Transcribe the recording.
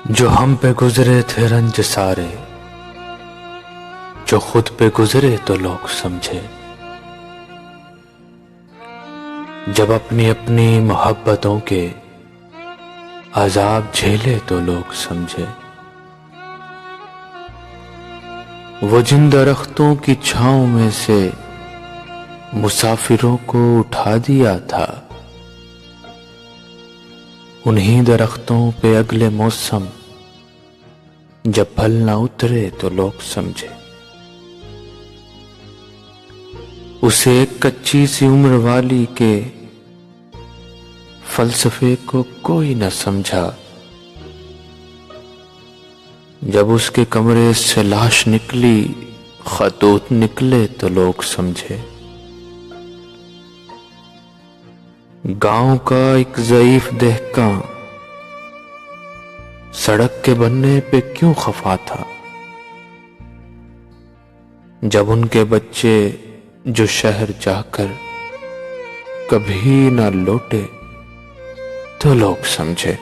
जो हम पे गुजरे थे रंज सारे, जो खुद पे गुजरे तो लोग समझे। जब अपनी अपनी मोहब्बतों के अजाब झेले तो लोग समझे। वो जिन दरख्तों की छांव में से मुसाफिरों को उठा दिया था, उन्हीं दरख्तों पे अगले मौसम जब फल ना उतरे तो लोग समझे। उसे एक कच्ची सी उम्र वाली के फलसफे को कोई न समझा। जब उसके कमरे से लाश निकली, खतूत निकले तो लोग समझे। गांव का एक ज़ईफ दहका सड़क के बनने पे क्यों खफा था। जब उनके बच्चे जो शहर जाकर कभी ना लौटे तो लोग समझे।